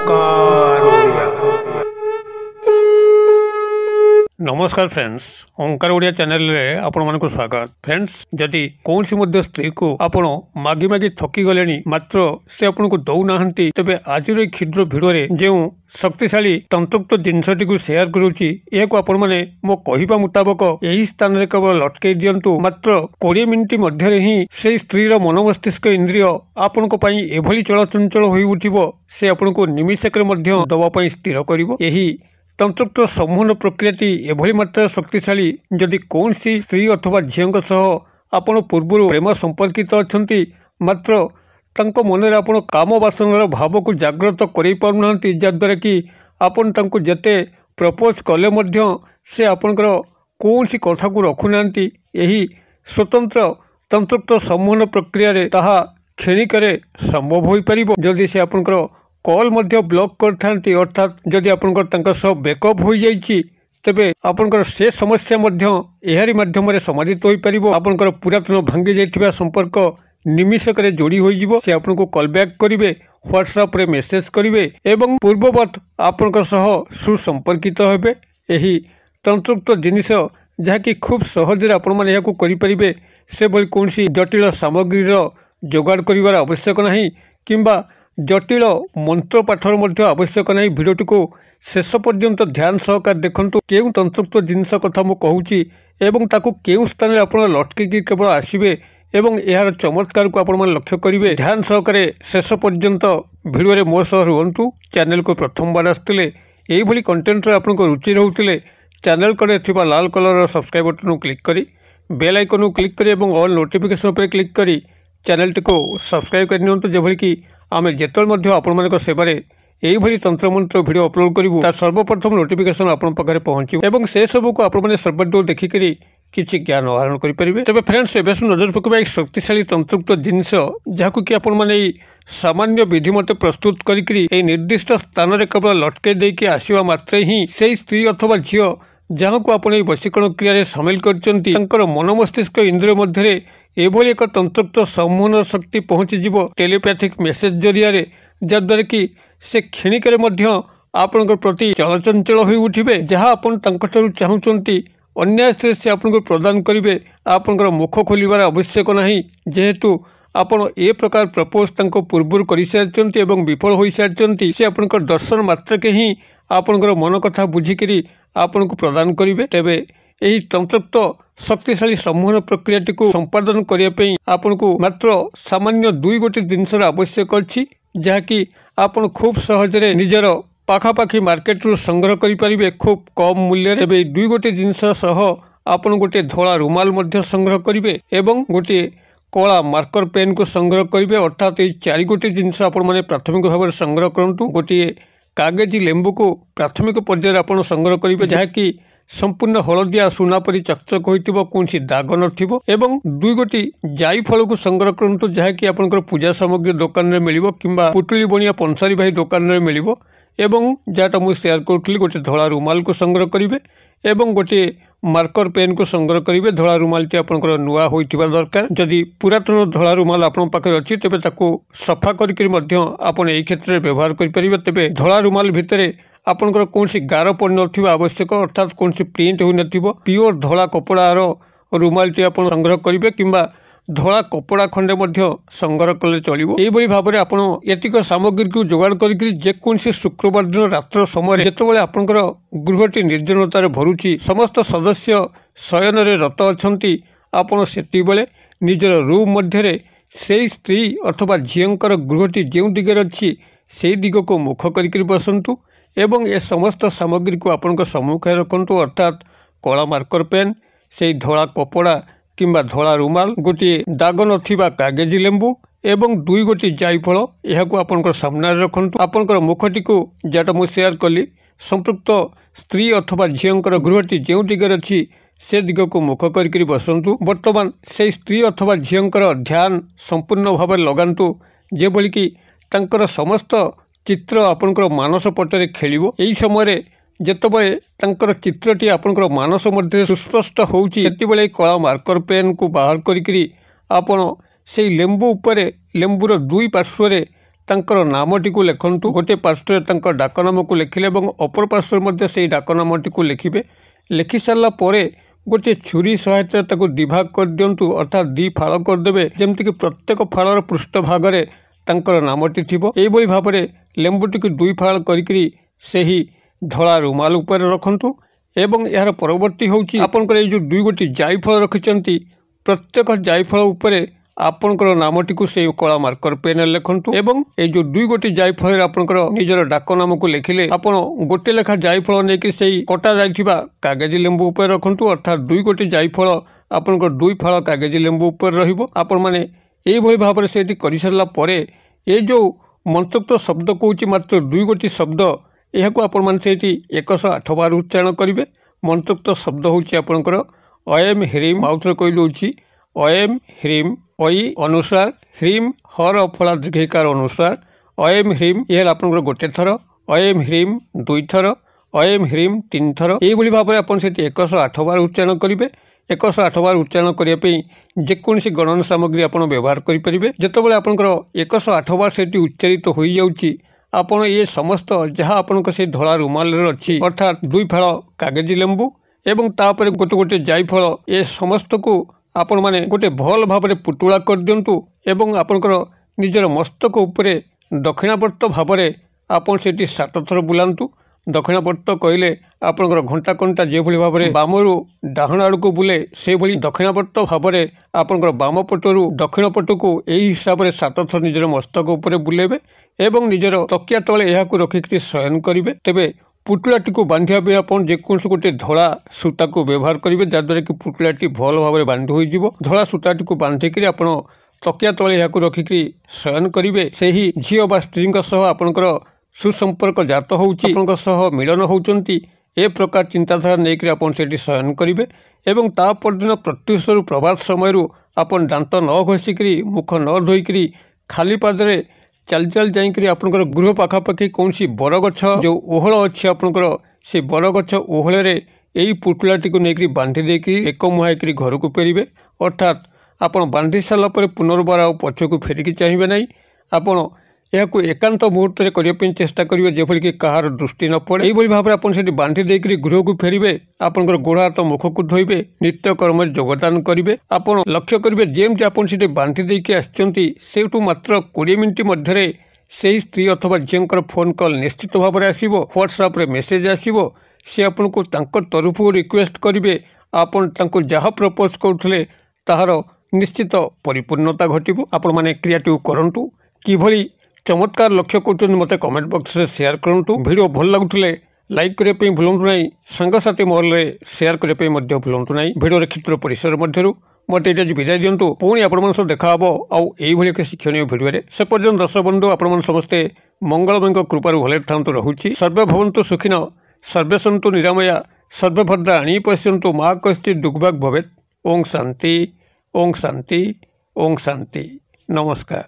ओंकार ओडिया। नमस्कार फ्रेंड्स, ओंकार ओडिया चैनल रे आपण मानक स्वागत। फ्रेंड्स, जदि कौन सी स्त्री को आपण मागी मागी थकी गले मात्र से आपन को दौ नाहंती, तबे आज क्षुद्र भिडियो रे जो शक्तिशाली तंत्रोक्त जिनसटी को शेयर करूची, यह आपण माने मो कहिबा मुताबक यही स्थान रे केवल लटके दियंतु। मात्र 20 मिनिट मध्य ही से स्त्री रो मन मस्तिष्क इंद्रिय आपण को पई एभली चलचंचल होई उठिबो, से आपण को निमिषक मध्य दवा पई स्थिर करिवो। यही तंत्रोक्त संमोहन प्रक्रियाटी एभली मात्रा शक्तिशाली, जदि कौन सी स्त्री अथवा झील सह आपण पूर्व प्रेम संपर्कित अच्छा, मात्र तंको मनरे आपण काम वासनार भाव को जागृत कर पारना, जद्वारा कि आपण तंको जते प्रपोज कले मध्य से आपणकर कौन सी कथा को रखुना। यही स्वतंत्र तंत्रोक्त संमोहन प्रक्रिया रे ताहा क्षणिकरे संभव हो पारिबो, जदि से आपणकर कॉल मध्य ब्लॉक करथांती, अर्थात जदि आपणकर तंक सब बैकअप हो जाइछि, तेबे आपणकर से समस्या मध्य एहारी माध्यम रे समाधित होई परिबो। आपणकर पुरातन भांगी जाइथिबा संपर्क निमिषक रे जोड़ी होई जिवो। से आपनको कॉल बैक करिवे, व्हाट्सएप रे मेसेज करिवे एवं पूर्ववत आपणकर सह सुसंपर्कित हेबे। एही तंत्रोक्त जिनिस जहाँकि खूब सहज आपण माने याको करि परिबे, से भली कोनसी जटिल सामग्री रो जोगाड़ करिवार आवश्यक नाही, किंबा जटिल मंत्र पाठर मध्य आवश्यक नहीं। भिडियोटी को शेष पर्यंत ध्यान सहकार देखंतु। केउ तंत्रोक्त जिनस कथा मु कहूची एवं ताकू केउ स्थान रे आपण लटकी केवल आसीबे एवं यार चमत्कार को आपण मन लक्ष्य करिवे। ध्यान सहकारे शेष पर्यंत भिडियो रे मो सह रुहंतु। चैनल को प्रथम बार आस्तिले एही भली कंटेंट रे आपण को रुचि रहउतिले, चैनल करे थिबा लाल कलर रो सब्सक्राइब बटन को क्लिक करी बेल आइकन को क्लिक करी एवं ऑल नोटिफिकेशन पर क्लिक करी चैनल टी को सब्सक्राइब कर नियंतु, जेभली कि आमे जेतल मध्य आपण मानक सेबारे एही भली तंत्र मंत्र वीडियो अपलोड करिवु, तार सर्वप्रथम नोटिफिकेशन आपण पाखरे पहुंची एवं से सब को आपण माने सर्वदूर देखि करी किछि ज्ञान आहरण करि परिबे। तबे फ्रेंड्स, एबेस नजर पकबा एक शक्तिशाली तंत्रोक्त जिनिस, जाकु कि आपण माने सामान्य विधि मते प्रस्तुत करि करी ए निर्दिष्ट स्थान रे केवल लटके देके आसीवा मात्रे ही सेही स्त्री अथवा झियो जहाँ को आपण वशीकरण क्रिया सामिल करचंती, तंकर मन मस्तिष्क इंद्रिय मध्य एभली एक तंत्रोक्त संमोहन शक्ति पहुँची जीव टेलीपैथिक मेसेज जरिया रे, जद्वारा कि से क्षणिक मध्य आपण प्रति चलचंचल हो उठिबे। जहाँ आपण तंकठारु चाहुचंती अन्याय से आपन प्रदान करिवे। आपनकर मुख खोलिबार आवश्यक नाही, जेहेतु आपण ए प्रकार प्रपोज तंको पूर्व करि सारचंती एवं विफल होई सारचंती। से आपनकर दर्शन मात्र के ही आपनकर मन कथा बुझिकरी आपन को प्रदान करिवे। तेबे एही तंत्रोक्त शक्तिशाली संमोहन प्रक्रियाटी को संपादन करिया पई आपन को मात्र सामान्य 2 गोटी जिनसर आवश्यक अछि, जहाँकि आपन खूब सहजरे निजर पाखापाखी मार्केट रु संग्रह करि परिबे खूब कम मूल्य रे। एबे 2 गोटी जिनस सह आपन गोटे धोला रुमाल मध्य संग्रह करिवे एवं गोटे कला मार्कर पेन को संग्रह करिवे। अर्थात ये 4 गोटी जिनस आपण माने प्राथमिक भाव में संग्रह करंतु। गोटे कागजी लेंबू को प्राथमिक पर्यायर आपण संग्रह करिवे, जहाँकि संपूर्ण हलदिया सुना परी चकचक होइतिबो, कोनसी दाग नथिबो एवं 2 गोटी जाई फल को संग्रह करंतु, जहाँकि आपनकर पूजा सामग्री दुकान रे मिलिबो किंबा पुटुली बनिया पंसारी भाई दुकान रे मिलिबो। एवं जाटा मु शेयर करथली गोटे धोला रुमाल को संग्रह करिवे एवं गोटे मार्कर पेन को संग्रह करिवे। धोला रुमाल टी आपनकर नुआ होइतिबा दरकार। जदि पुरातन धोला रुमाल आपन पाखे अछि, तेबे ताको सफा करिकरी मध्य आपन एही क्षेत्र रे व्यवहार करि परिबे। तेबे धोला रुमाल भितरे आपनकर कोनसी गार पड़ नथिबा आवश्यक, अर्थात कोनसी प्रिंट होई नथिबो। प्योर धोला कपड़ार रुमाल टी आपन संग्रह करिवे किंबा धोला कपड़ा खंडे मध्य संग्रह कले चलिबो। एही भली भाबरे आपण एतिक सामग्री को जोगाड़ करिकरी जे कोनसी शुक्रवार दिन रात्र समय जेतेबेले आपनकर गृहटी निर्जनतार भरुची, समस्त सदस्य शयन रे रत अछंती, आपण सेति बेले निजर रूम मध्य रे सेही स्त्री अथवा झियंकर गृहटी जेउ दिगरे अछि सेही दिग को मुख करिकरी बसंतु एवं ए समस्त सामग्री को आपनकर सम्मुख रखंतु। अर्थात कला मार्कर पेन, सेही धोला कपड़ा किंबा धोला रुमाल, गोटे दाग नथिबा कागजी लेंबू एवं 2 गोटी जायफल, यहाको आपनकर सामने रखंतु। आपनकर मुखटी को जाटा मु शेयर कली संपृक्त स्त्री अथवा झियंकर गृहटी जेउ दिगरे अछि से दिग को मुख करिकरी बसंतु। वर्तमान से स्त्री अथवा झियंकर ध्यान संपूर्ण भाव लगांतु, जेभली कि तांकर समस्त चित्र आपनकर मानस पटरे खेलिबो। एही समय जेतबे तांकर चित्रटी आपनकर मानस मध्य सुस्पष्ट होउची, सेतिबेले कला मार्कर पेन को बाहर करिकरी आपण से लेंबू उपरे लेंबूर 2 पार्श्व ତାଙ୍କର ନାମଟିକୁ ଲେଖନ୍ତୁ। ଗୋଟିଏ ପାର୍ଶ୍ୱରେ ତାଙ୍କ ଡାକ ନାମକୁ ଲେଖିଲେ ଏବଂ ଅପର ପାର୍ଶ୍ୱରେ ମଧ୍ୟ ସେହି ଡାକ ନାମଟିକୁ ଲେଖିବେ। ଲେଖି ସାରିଲା ପରେ ଗୋଟିଏ ଛୁରୀ ସହାୟତାରେ ତାକୁ ଦିଭାଗ କରିଦିଅନ୍ତୁ, ଅର୍ଥାତ୍ ଦି ଫାଳ କରିଦେବେ, ଯେମିତିକି ପ୍ରତ୍ୟେକ ଫାଳର ପୃଷ୍ଠ ଭାଗରେ ତାଙ୍କର ନାମଟି ଥିବ। ଏହିଭଳି ଭାବରେ ଲେମ୍ବୁଟିକୁ ଦୁଇ ଫାଳ କରିକି ସେହି ଧଳା ରୁମାଲ ଉପରେ ରଖନ୍ତୁ। ଏବଂ ଏହାର ପରବର୍ତ୍ତୀ ହେଉଛି ଆପଣଙ୍କର ଏଇ ଯେଉଁ ଦୁଇ ଗୋଟି ଜାଇଫଳ ରଖିଛନ୍ତି, ପ୍ରତ୍ୟେକ ଜାଇଫଳ ଉପରେ ଆପଣଙ୍କର ନାମଟିକୁ ସେହି କଳା ମାର୍କର ପେନ୍ରେ ଲେଖନ୍ତୁ। ଏବଂ ଏଇ ଯେଉଁ ଦୁଇ ଗୋଟି ଜାଇଫଳରେ ଆପଣଙ୍କର ନିଜର ଡାକ ନାମକୁ ଲେଖିଲେ ଆପଣ ଗୋଟିଏ ଲେଖା ଜାଇଫଳ ନେଇକି ସେହି କଟା ଯାଇଥିବା କାଗଜି ଲେମ୍ବୁ ଉପରେ ରଖନ୍ତୁ, ଅର୍ଥାତ୍ ଦୁଇ ଗୋଟି ଜାଇଫଳ ଆପଣଙ୍କର ଦୁଇ ଫାଳ କାଗଜି ଲେମ୍ବୁ ଉପରେ ରହିବ। ଆପଣମାନେ ଏଇଭଳି ଭାବରେ ସେଇଠି କରିସାରିଲା ପରେ ଏ ଯେଉଁ ମନ୍ତ୍ରୋକ୍ତ ଶବ୍ଦ କହୁଛି ମାତ୍ର ଦୁଇ ଗୋଟି ଶବ୍ଦ, ଏହାକୁ ଆପଣମାନେ ସେଇଠି 108 ବାର ଉଚ୍ଚାରଣ କରିବେ। ମନ୍ତ୍ରୋକ୍ତ ଶବ୍ଦ ହେଉଛି ଆପଣଙ୍କର ଅଏମ୍ ହ୍ରିମ୍। ଆଉଥରେ କହିଦେଉଛି ଅଏମ୍ ହ୍ରିମ୍, ଅଇ ଅନୁସାର, ହ୍ରିମ୍ ହର ଫଳା ଦୀର୍ଘିକାର ଅନୁସାର, ଅଏମ୍ ହ୍ରିମ୍ ଇଏ ହେଲା ଆପଣଙ୍କର ଗୋଟିଏ ଥର, ଅଏମ୍ ହ୍ରିମ୍ ଦୁଇଥର, ଅଏମ୍ ହ୍ରିମ୍ ତିନିଥର। ଏଇଭଳି ଭାବରେ ଆପଣ ସେଠି 108 ବାର ଉଚ୍ଚାରଣ କରିବେ। 108 ବାର ଉଚ୍ଚାରଣ କରିବା ପାଇଁ ଯେକୌଣସି ଗଣନ ସାମଗ୍ରୀ ଆପଣ ବ୍ୟବହାର କରିପାରିବେ। ଯେତେବେଳେ ଆପଣଙ୍କର 108 ବାର ସେଠି ଉଚ୍ଚାରିତ ହୋଇଯାଉଛି, ଆପଣ ଏ ସମସ୍ତ ଯାହା ଆପଣଙ୍କ ସେଇ ଧଳା ରୁମାଲରେ ଅଛି, ଅର୍ଥାତ୍ ଦୁଇ ଫାଳ କାଗଜି ଲେମ୍ବୁ ଏବଂ ତାପରେ ଗୋଟେ ଗୋଟେ ଜାଇଫଳ, ଏ ସମସ୍ତକୁ ଆପଣମାନେ ଗୋଟେ ଭଲ ଭାବରେ ପୁଟୁଳା କରିଦିଅନ୍ତୁ ଏବଂ ଆପଣଙ୍କର ନିଜର ମସ୍ତକ ଉପରେ ଦକ୍ଷିଣାବର୍ତ୍ତ ଭାବରେ ଆପଣ ସେଠି 7 ଥର ବୁଲାନ୍ତୁ। ଦକ୍ଷିଣାବର୍ତ୍ତ କହିଲେ ଆପଣଙ୍କର ଘଣ୍ଟା କଣ୍ଟା ଯେଭଳି ଭାବରେ ବାମରୁ ଡାହାଣ ଆଡ଼କୁ ବୁଲେ, ସେଭଳି ଦକ୍ଷିଣାବର୍ତ୍ତ ଭାବରେ ଆପଣଙ୍କର ବାମ ପଟରୁ ଦକ୍ଷିଣ ପଟକୁ ଏହି ହିସାବରେ 7 ଥର ନିଜର ମସ୍ତକ ଉପରେ ବୁଲେଇବେ ଏବଂ ନିଜର ତକିଆ ତଳେ ଏହାକୁ ରଖିକି ଶୟନ କରିବେ। ତେବେ ପୁଟୁଳାଟିକୁ ବାନ୍ଧିବା ପାଇଁ ଆପଣ ଯେକୌଣସି ଗୋଟିଏ ଧଳା ସୂତାକୁ ବ୍ୟବହାର କରିବେ, ଯାହାଦ୍ୱାରା କି ପୁଟୁଳାଟି ଭଲ ଭାବରେ ବାନ୍ଧି ହୋଇଯିବ। ଧଳା ସୂତାଟିକୁ ବାନ୍ଧିକିରି ଆପଣ ତକିଆ ତଳେ ଏହାକୁ ରଖିକି ଶୟନ କରିବେ। ସେହି ଝିଅ ବା ସ୍ତ୍ରୀଙ୍କ ସହ ଆପଣଙ୍କର ସୁସମ୍ପର୍କ ଜାତ ହେଉଛି, ଆପଣଙ୍କ ସହ ମିଳନ ହେଉଛନ୍ତି, ଏ ପ୍ରକାର ଚିନ୍ତାଧାରା ନେଇକରି ଆପଣ ସେଠି ଶୟନ କରିବେ। ଏବଂ ତା ପରଦିନ ପ୍ରତ୍ୟୁଷରୁ ପ୍ରଭାତ ସମୟରୁ ଆପଣ ଦାନ୍ତ ନ ଘଷିକିରି ମୁଖ ନ ଧୋଇକିରି ଖାଲି ପାଦରେ ଚାଲି ଚାଲି ଯାଇକରି ଆପଣଙ୍କର ଗୃହ ପାଖାପାଖି କୌଣସି ବରଗଛ ଯେଉଁ ଓହଳ ଅଛି ଆପଣଙ୍କର, ସେ ବରଗଛ ଓହଳରେ ଏଇ ପୁଟୁଳାଟିକୁ ନେଇକରି ବାନ୍ଧି ଦେଇକି ଏକମୁହାଁ ହେଇକରି ଘରକୁ ଫେରିବେ। ଅର୍ଥାତ୍ ଆପଣ ବାନ୍ଧି ସାରିଲା ପରେ ପୁନର୍ବାର ଆଉ ପଛକୁ ଫେରିକି ଚାହିଁବେ ନାହିଁ। ଆପଣ ଏହାକୁ ଏକାନ୍ତ ମୁହୂର୍ତ୍ତରେ କରିବା ପାଇଁ ଚେଷ୍ଟା କରିବେ, ଯେଭଳିକି କାହାର ଦୃଷ୍ଟି ନ ପଡ଼େ। ଏଇଭଳି ଭାବରେ ଆପଣ ସେଠି ବାନ୍ଧି ଦେଇକରି ଗୃହକୁ ଫେରିବେ। ଆପଣଙ୍କର ଗୋଡ଼ ହାତ ମୁଖକୁ ଧୋଇବେ, ନିତ୍ୟକର୍ମରେ ଯୋଗଦାନ କରିବେ। ଆପଣ ଲକ୍ଷ୍ୟ କରିବେ ଯେମିତି ଆପଣ ସେଠି ବାନ୍ଧି ଦେଇକି ଆସିଛନ୍ତି, ସେଇଠୁ ମାତ୍ର 20 ମିନିଟ୍ ମଧ୍ୟରେ ସେହି ସ୍ତ୍ରୀ ଅଥବା ଝିଅଙ୍କର ଫୋନ୍ କଲ୍ ନିଶ୍ଚିତ ଭାବରେ ଆସିବ। ହ୍ୱାଟ୍ସଆପ୍ରେ ମେସେଜ୍ ଆସିବ। ସେ ଆପଣଙ୍କୁ ତାଙ୍କ ତରଫରୁ ରିକ୍ୱେଷ୍ଟ କରିବେ। ଆପଣ ତାଙ୍କୁ ଯାହା ପ୍ରପୋଜ କରୁଥିଲେ ତାହାର ନିଶ୍ଚିତ ପରିପୂର୍ଣ୍ଣତା ଘଟିବ। ଆପଣମାନେ କ୍ରିୟାଟିକୁ କରନ୍ତୁ। କିଭଳି ଚମତ୍କାର ଲକ୍ଷ୍ୟ କରୁଛନ୍ତି ମୋତେ କମେଣ୍ଟ ବକ୍ସରେ ସେୟାର କରନ୍ତୁ। ଭିଡ଼ିଓ ଭଲ ଲାଗୁଥିଲେ ଲାଇକ୍ କରିବା ପାଇଁ ଭୁଲନ୍ତୁ ନାହିଁ। ସାଙ୍ଗସାଥି ମହଲରେ ସେୟାର କରିବା ପାଇଁ ମଧ୍ୟ ଭୁଲନ୍ତୁ ନାହିଁ। ଭିଡ଼ିଓର କ୍ଷୁଦ୍ର ପରିସର ମଧ୍ୟରୁ ମୋତେ ଏଇଟା ବିଦାୟ ଦିଅନ୍ତୁ। ପୁଣି ଆପଣମାନଙ୍କ ସହ ଦେଖା ହେବ ଆଉ ଏଇଭଳି ଏକ ଶିକ୍ଷଣୀୟ ଭିଡ଼ିଓରେ। ସେ ପର୍ଯ୍ୟନ୍ତ ଦର୍ଶକ ବନ୍ଧୁ ଆପଣମାନେ ସମସ୍ତେ ମଙ୍ଗଳମୟଙ୍କ କୃପାରୁ ଭଲରେ ଥାନ୍ତୁ ରହୁଛି। ସର୍ବେ ଭବନ୍ତୁ ସୁଖିନ, ସର୍ବେ ସନ୍ତୁ ନିରାମୟା, ସର୍ବେ ଭଦ୍ରାଣୀ ପଶ୍ୟନ୍ତୁ ମା କଶ୍ଚିତ୍ ଦୁର୍ଭାଗ ଭବେତ୍। ଓଁ ଶାନ୍ତି, ଓଁ ଶାନ୍ତି, ଓଁ ଶାନ୍ତି। ନମସ୍କାର।